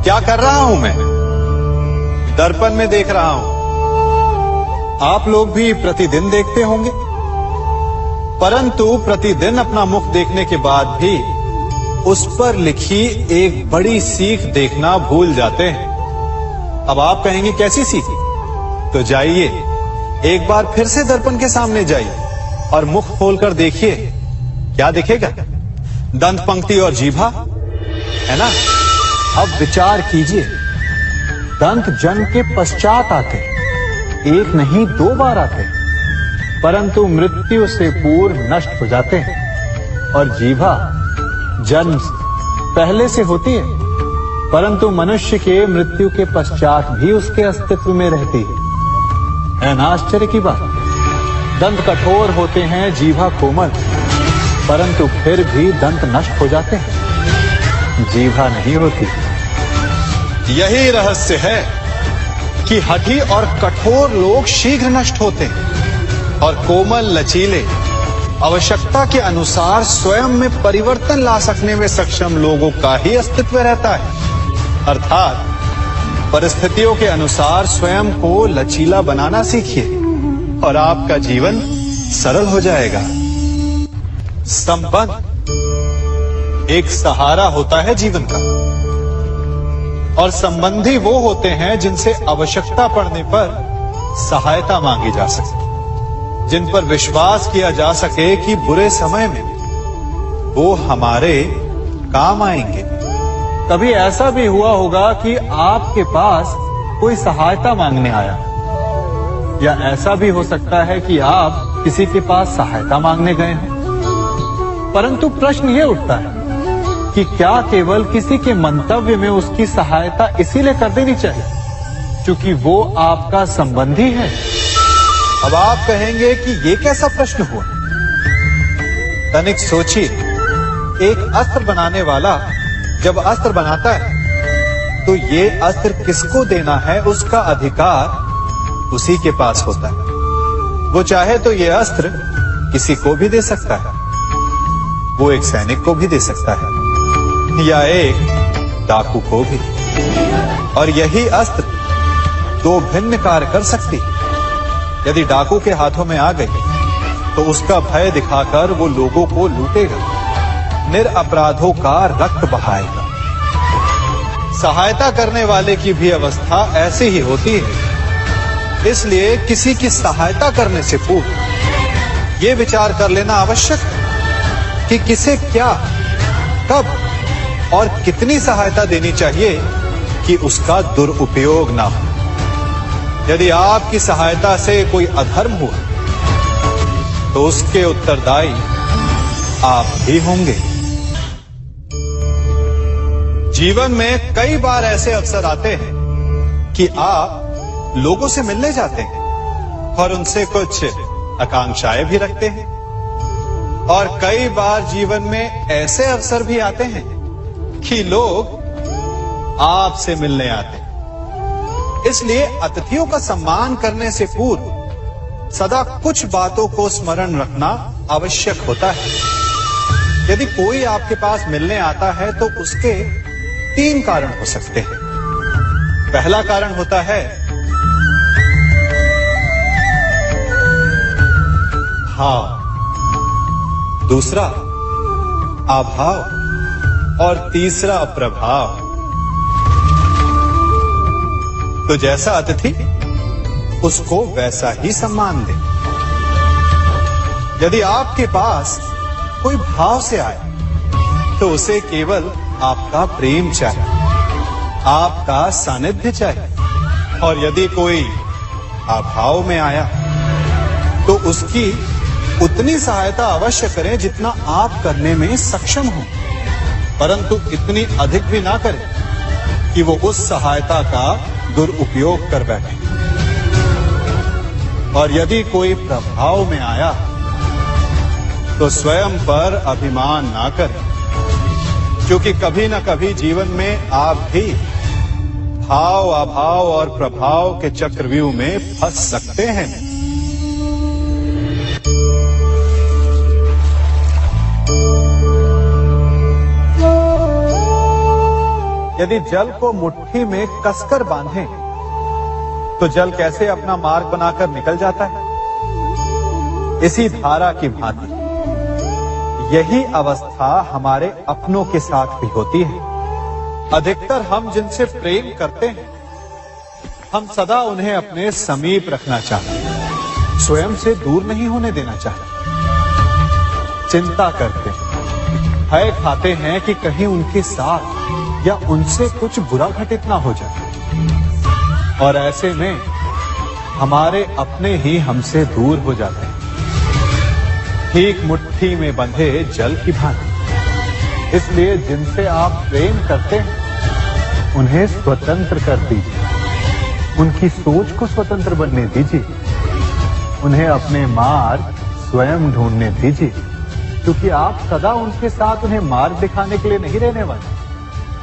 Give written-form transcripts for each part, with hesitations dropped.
क्या कर रहा हूं मैं? दर्पण में देख रहा हूं। आप लोग भी प्रतिदिन देखते होंगे, परंतु प्रतिदिन अपना मुख देखने के बाद भी उस पर लिखी एक बड़ी सीख देखना भूल जाते हैं। अब आप कहेंगे कैसी सीख? तो जाइए एक बार फिर से दर्पण के सामने जाइए और मुख खोलकर देखिए, क्या दिखेगा? दंत पंक्ति और जीभा, है ना? अब विचार कीजिए, दंत जन्म के पश्चात आते, एक नहीं 2 बार आते, परंतु मृत्यु से पूर्व नष्ट हो जाते हैं। और जीभा जन्म पहले से होती है, परंतु मनुष्य के मृत्यु के पश्चात भी उसके अस्तित्व में रहती है ना? आश्चर्य की बात। दंत कठोर होते हैं, जीभा कोमल, परंतु फिर भी दंत नष्ट हो जाते हैं, जीभा नहीं होती। यही रहस्य है कि हठी और कठोर लोग शीघ्र नष्ट होते हैं और कोमल लचीले आवश्यकता के अनुसार स्वयं में परिवर्तन ला सकने में सक्षम लोगों का ही अस्तित्व रहता है। अर्थात परिस्थितियों के अनुसार स्वयं को लचीला बनाना सीखिए और आपका जीवन सरल हो जाएगा। संबंध एक सहारा होता है जीवन का, और संबंधी वो होते हैं जिनसे आवश्यकता पड़ने पर सहायता मांगी जा सके, जिन पर विश्वास किया जा सके कि बुरे समय में वो हमारे काम आएंगे। कभी ऐसा भी हुआ होगा कि आपके पास कोई सहायता मांगने आया, या ऐसा भी हो सकता है कि आप किसी के पास सहायता मांगने गए हैं। परंतु प्रश्न ये उठता है कि क्या केवल किसी के मंतव्य में उसकी सहायता इसीलिए कर देनी चाहिए क्योंकि वो आपका संबंधी है? अब आप कहेंगे कि ये कैसा प्रश्न हुआ? तनिक सोचिए, एक अस्त्र बनाने वाला जब अस्त्र बनाता है तो ये अस्त्र किसको देना है उसका अधिकार उसी के पास होता है। वो चाहे तो ये अस्त्र किसी को भी दे सकता है, वो एक सैनिक को भी दे सकता है या एक डाकू को भी, और यही अस्त्र 2 भिन्न कार्य कर सकती है। यदि डाकू के हाथों में आ गई तो उसका भय दिखाकर वो लोगों को लूटेगा, निरपराधों का रक्त बहाएगा। सहायता करने वाले की भी अवस्था ऐसी ही होती है। इसलिए किसी की सहायता करने से पूर्व ये विचार कर लेना आवश्यक है कि किसे क्या, कब और कितनी सहायता देनी चाहिए कि उसका दुरुपयोग ना हो। यदि आपकी सहायता से कोई अधर्म हुआ तो उसके उत्तरदायी आप भी होंगे। जीवन में कई बार ऐसे अवसर आते हैं कि आप लोगों से मिलने जाते हैं और उनसे कुछ आकांक्षाएं भी रखते हैं, और कई बार जीवन में ऐसे अवसर भी आते हैं कि लोग आपसे मिलने आते हैं। इसलिए अतिथियों का सम्मान करने से पूर्व सदा कुछ बातों को स्मरण रखना आवश्यक होता है। यदि कोई आपके पास मिलने आता है तो उसके 3 कारण हो सकते हैं। पहला कारण होता है भाव, दूसरा अभाव और तीसरा प्रभाव। तो जैसा अतिथि उसको वैसा ही सम्मान दे। यदि आपके पास कोई भाव से आए तो उसे केवल आपका प्रेम चाहिए, आपका सानिध्य चाहिए, और यदि कोई अभाव में आया तो उसकी उतनी सहायता अवश्य करें जितना आप करने में सक्षम हो, परंतु इतनी अधिक भी ना करें कि वो उस सहायता का दुरुपयोग कर बैठे। और यदि कोई प्रभाव में आया तो स्वयं पर अभिमान ना करें, क्योंकि कभी ना कभी जीवन में आप भी भाव, अभाव और प्रभाव के चक्रव्यूह में फंस सकते हैं। यदि जल को मुट्ठी में कसकर बांधें, तो जल कैसे अपना मार्ग बनाकर निकल जाता है? इसी धारा की भांति यही अवस्था हमारे अपनों के साथ भी होती है। अधिकतर हम जिनसे प्रेम करते हैं, हम सदा उन्हें अपने समीप रखना चाहते हैं, स्वयं से दूर नहीं होने देना चाहते। चिंता करते हैं, भय खाते हैं कि कहीं उनके साथ या उनसे कुछ बुरा घटित ना हो जाए, और ऐसे में हमारे अपने ही हमसे दूर हो जाते हैं, ठीक मुट्ठी में बंधे जल की भांति। इसलिए जिनसे आप प्रेम करते हैं, उन्हें स्वतंत्र कर दीजिए, उनकी सोच को स्वतंत्र बनने दीजिए, उन्हें अपने मार्ग स्वयं ढूंढने दीजिए, क्योंकि आप सदा उनके साथ उन्हें मार्ग दिखाने के लिए नहीं रहने वाले।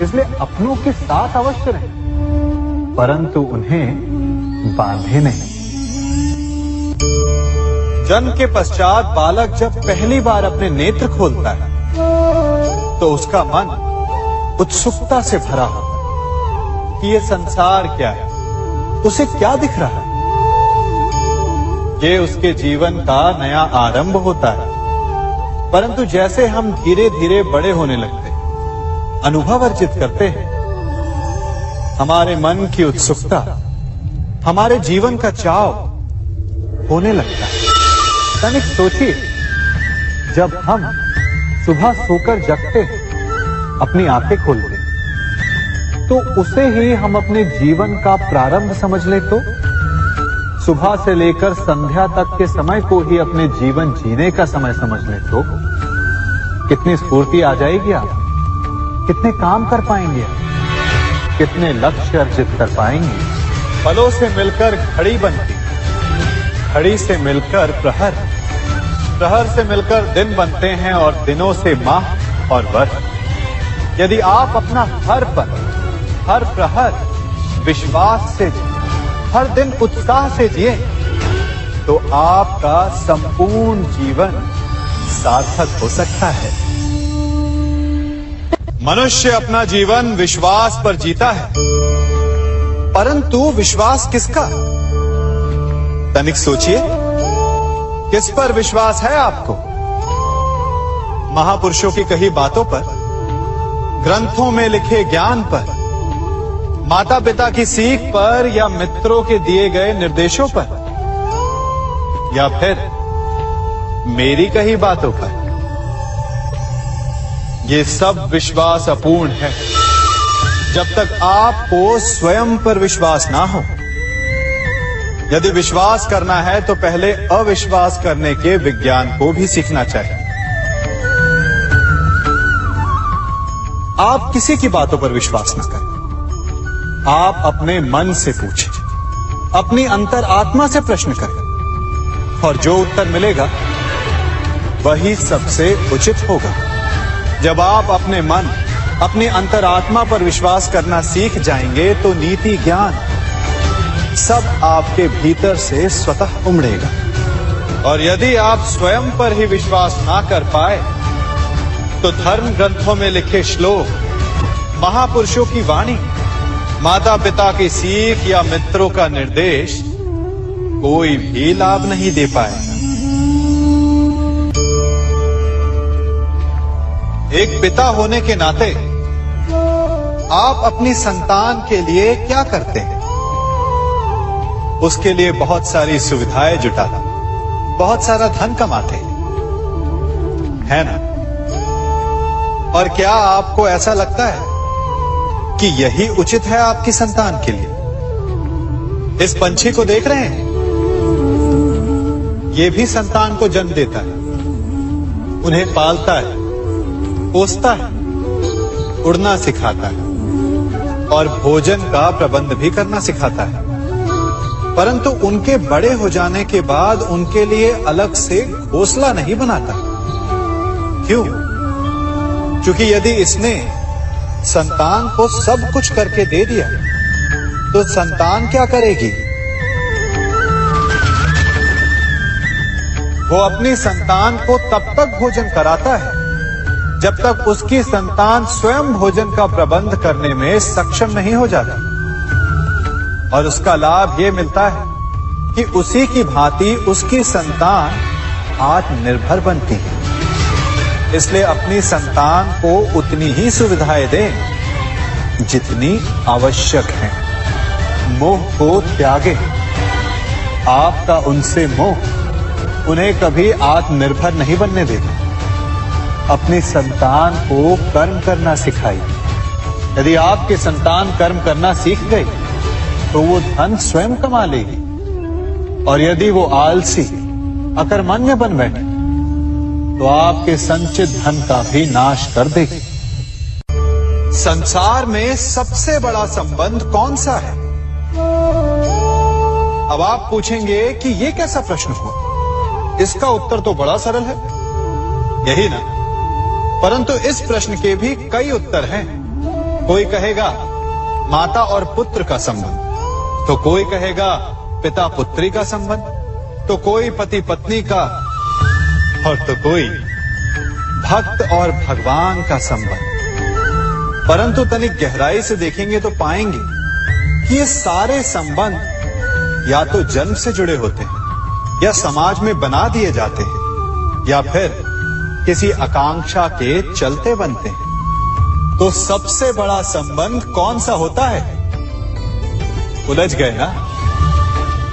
इसलिए अपनों के साथ अवश्य रहें, परंतु उन्हें बांधे नहीं। जन्म के पश्चात बालक जब पहली बार अपने नेत्र खोलता है, तो उसका मन उत्सुकता से भरा होता है कि ये संसार क्या है, उसे क्या दिख रहा है। ये उसके जीवन का नया आरंभ होता है। परंतु जैसे हम धीरे धीरे बड़े होने लगते हैं, अनुभव अर्जित करते हैं, हमारे मन की उत्सुकता, हमारे जीवन का चाव होने लगता है। तनिक सोचिए, जब हम सुबह सोकर जगते हैं, अपनी आंखें खोलते हैं, तो उसे ही हम अपने जीवन का प्रारंभ समझ ले, तो सुबह से लेकर संध्या तक के समय को ही अपने जीवन जीने का समय समझ ले, तो कितनी स्फूर्ति आ जाएगी। आप कितने काम कर पाएंगे, आप कितने लक्ष्य अर्जित कर पाएंगे। पलों से मिलकर घड़ी बनती, घड़ी से मिलकर प्रहर, प्रहर से मिलकर दिन बनते हैं, और दिनों से माह और वर्ष। यदि आप अपना हर पल, हर प्रहर विश्वास से, हर दिन उत्साह से जिए, तो आपका संपूर्ण जीवन सार्थक हो सकता है। मनुष्य अपना जीवन विश्वास पर जीता है, परंतु विश्वास किसका? तनिक सोचिए, किस पर विश्वास है आपको? महापुरुषों की कही बातों पर, ग्रंथों में लिखे ज्ञान पर, माता पिता की सीख पर, या मित्रों के दिए गए निर्देशों पर, या फिर मेरी कही बातों पर? ये सब विश्वास अपूर्ण है जब तक आपको स्वयं पर विश्वास ना हो। यदि विश्वास करना है तो पहले अविश्वास करने के विज्ञान को भी सीखना चाहिए। आप किसी की बातों पर विश्वास न करें, आप अपने मन से पूछें, अपनी अंतर आत्मा से प्रश्न करें, और जो उत्तर मिलेगा वही सबसे उचित होगा। जब आप अपने मन, अपनी अंतरात्मा पर विश्वास करना सीख जाएंगे, तो नीति ज्ञान सब आपके भीतर से स्वतः उमड़ेगा। और यदि आप स्वयं पर ही विश्वास ना कर पाए, तो धर्म ग्रंथों में लिखे श्लोक, महापुरुषों की वाणी, माता पिता की सीख या मित्रों का निर्देश कोई भी लाभ नहीं दे पाएगा। एक पिता होने के नाते आप अपनी संतान के लिए क्या करते हैं? उसके लिए बहुत सारी सुविधाएं जुटाते, बहुत सारा धन कमाते हैं, है ना? और क्या आपको ऐसा लगता है कि यही उचित है आपकी संतान के लिए? इस पंछी को देख रहे हैं, ये भी संतान को जन्म देता है, उन्हें पालता है, पोसता है, उड़ना सिखाता है, और भोजन का प्रबंध भी करना सिखाता है। परंतु उनके बड़े हो जाने के बाद उनके लिए अलग से घोंसला नहीं बनाता। क्यों? क्योंकि यदि इसने संतान को सब कुछ करके दे दिया, तो संतान क्या करेगी? वो अपनी संतान को तब तक भोजन कराता है जब तक उसकी संतान स्वयं भोजन का प्रबंध करने में सक्षम नहीं हो जाती। और उसका लाभ यह मिलता है कि उसी की भांति उसकी संतान आत्मनिर्भर बनती है। इसलिए अपनी संतान को उतनी ही सुविधाएं दें जितनी आवश्यक है। मोह को त्यागें। आपका उनसे मोह उन्हें कभी आत्मनिर्भर नहीं बनने देगा। अपनी संतान को कर्म करना सिखाइए। यदि आपकी संतान कर्म करना सीख गई तो वो धन स्वयं कमा लेगी। और यदि वो आलसी अकर्मण्य बन बैठे तो आपके संचित धन का भी नाश कर देगी। संसार में सबसे बड़ा संबंध कौन सा है? अब आप पूछेंगे कि यह कैसा प्रश्न हुआ? इसका उत्तर तो बड़ा सरल है, यही ना? परंतु इस प्रश्न के भी कई उत्तर हैं। कोई कहेगा माता और पुत्र का संबंध, तो कोई कहेगा पिता पुत्री का संबंध, तो कोई पति पत्नी का, और तो कोई भक्त और भगवान का संबंध। परंतु तनिक गहराई से देखेंगे तो पाएंगे कि ये सारे संबंध या तो जन्म से जुड़े होते हैं, या समाज में बना दिए जाते हैं, या फिर किसी आकांक्षा के चलते बनते हैं। तो सबसे बड़ा संबंध कौन सा होता है? उलझ गए ना?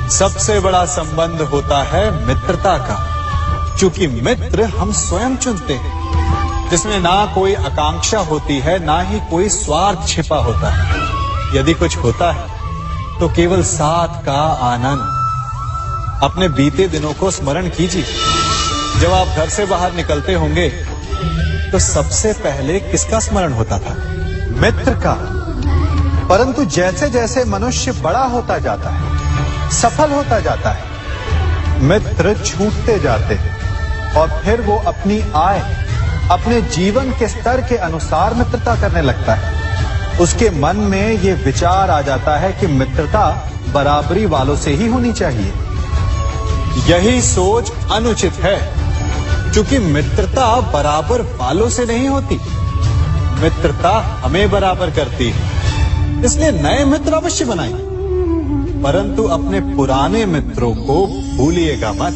सबसे बड़ा संबंध होता है मित्रता का, क्योंकि मित्र हम स्वयं चुनते हैं, जिसमें ना कोई आकांक्षा होती है, ना ही कोई स्वार्थ छिपा होता है। यदि कुछ होता है तो केवल साथ का आनंद। अपने बीते दिनों को स्मरण कीजिए। जब आप घर से बाहर निकलते होंगे तो सबसे पहले किसका स्मरण होता था? मित्र का। परंतु जैसे जैसे मनुष्य बड़ा होता जाता है, सफल होता जाता है, मित्र छूटते जाते हैं और फिर वो अपनी आय, अपने जीवन के स्तर के अनुसार मित्रता करने लगता है। उसके मन में ये विचार आ जाता है कि मित्रता बराबरी वालों से ही होनी चाहिए। यही सोच अनुचित है, क्योंकि मित्रता बराबर वालों से नहीं होती। मित्रता हमें बराबर करती है। इसलिए नए मित्र अवश्य बनाइए, परंतु अपने पुराने मित्रों को भूलिएगा मत।